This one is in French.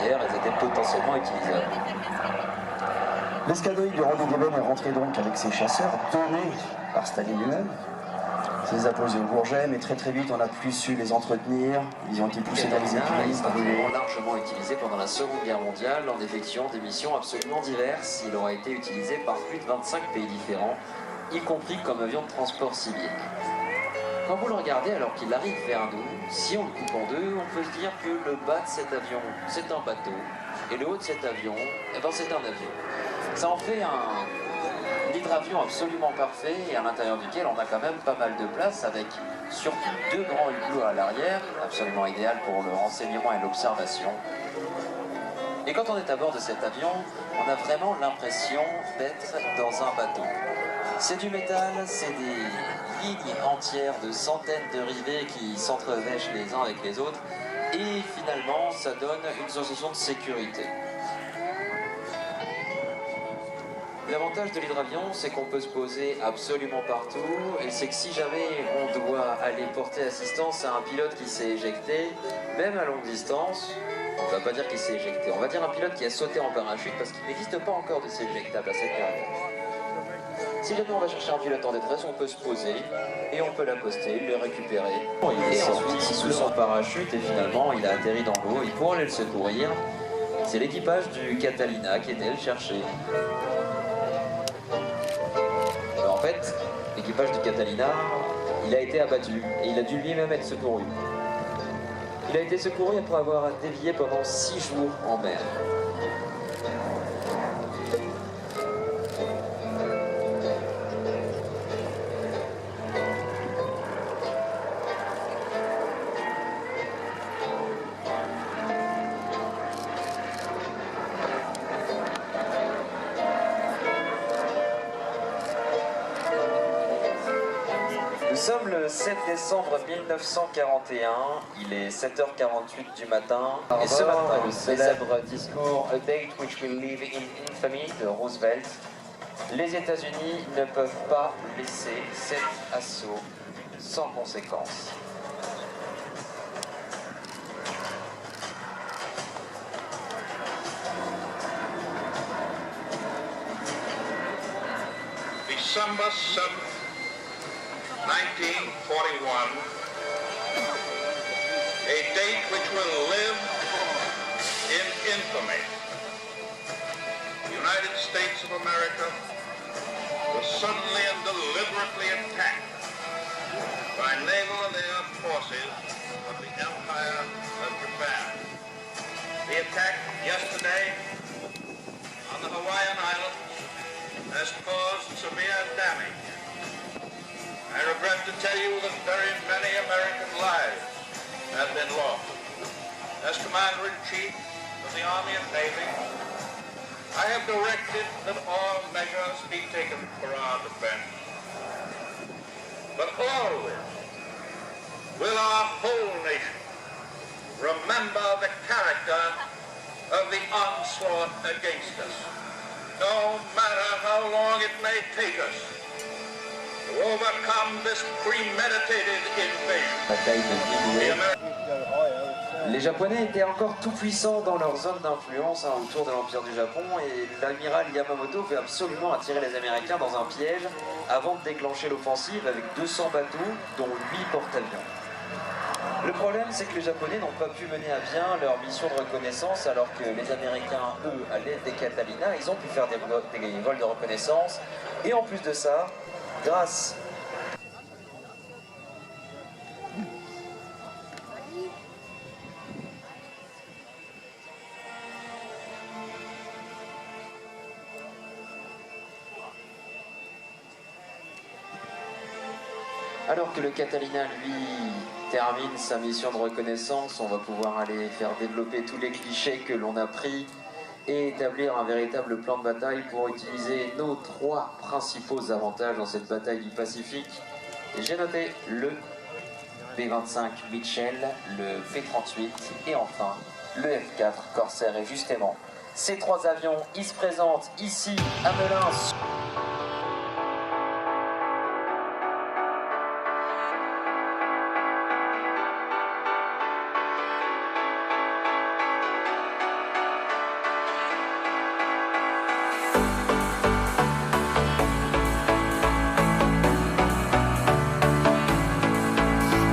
guerre, elles étaient potentiellement utilisables. L'escadrille du Rodé-Guébel est rentrée donc avec ses chasseurs, donnés par Staline lui-même. Il les a posés au Bourget, mais très vite on a plus su les entretenir. Ils ont été poussés dans les églises, brûlés. Largement utilisé pendant la Seconde Guerre mondiale en effectuant des missions absolument diverses. Il aura été utilisé par plus de 25 pays différents, y compris comme avion de transport civil. Quand vous le regardez alors qu'il arrive vers nous, si on le coupe en deux, on peut se dire que le bas de cet avion, c'est un bateau, et le haut de cet avion, eh ben, c'est un avion. Ça en fait un hydravion absolument parfait et à l'intérieur duquel on a quand même pas mal de place avec surtout deux grands hublots à l'arrière, absolument idéal pour le renseignement et l'observation. Et quand on est à bord de cet avion, on a vraiment l'impression d'être dans un bateau. C'est du métal, c'est des lignes entières de centaines de rivets qui s'entremêchent les uns avec les autres et finalement ça donne une sensation de sécurité. L'avantage de l'hydravion, c'est qu'on peut se poser absolument partout et c'est que si jamais on doit aller porter assistance à un pilote qui s'est éjecté, même à longue distance, on ne va pas dire qu'il s'est éjecté, on va dire un pilote qui a sauté en parachute parce qu'il n'existe pas encore de ces éjectables à cette période. Si jamais on va chercher un pilote en détresse, on peut se poser et on peut l'accoster, le récupérer. Il est sorti sous son parachute et finalement il a atterri dans l'eau et pour aller le secourir, c'est l'équipage du Catalina qui était le chercher. En fait, l'équipage du Catalina, il a été abattu et il a dû lui-même être secouru. Il a été secouru après avoir dévié pendant 6 jours en mer. Nous sommes le 7 décembre 1941, il est 7h48 du matin, et ce matin, le célèbre discours A Date Which Will Live in Infamy de Roosevelt, les États-Unis ne peuvent pas laisser cet assaut sans conséquence. December 7th, 1941, a date which will live in infamy. The United States of America was suddenly and deliberately attacked by naval and air forces of the Empire of Japan. The attack yesterday on the Hawaiian Islands has caused severe damage. I regret to tell you that very many American lives have been lost. As Commander-in-Chief of the Army and Navy, I have directed that all measures be taken for our defense. But always will our whole nation remember the character of the onslaught against us, no matter how long it may take us. Overcome this premeditated invasion. Les Japonais étaient encore tout puissants dans leur zone d'influence autour de l'Empire du Japon et l'amiral Yamamoto veut absolument attirer les Américains dans un piège avant de déclencher l'offensive avec 200 bateaux, dont 8 porte-avions. Le problème, c'est que les Japonais n'ont pas pu mener à bien leur mission de reconnaissance alors que les Américains, eux, à l'aide des Catalina, ils ont pu faire des vols de reconnaissance et en plus de ça, grâce alors que le Catalina, lui, termine sa mission de reconnaissance, on va pouvoir aller faire développer tous les clichés que l'on a pris et établir un véritable plan de bataille pour utiliser nos 3 principaux avantages dans cette bataille du Pacifique. Et j'ai noté le B-25 Mitchell, le P-38 et enfin le F-4 Corsair. Et justement, ces 3 avions, ils se présentent ici à Melun.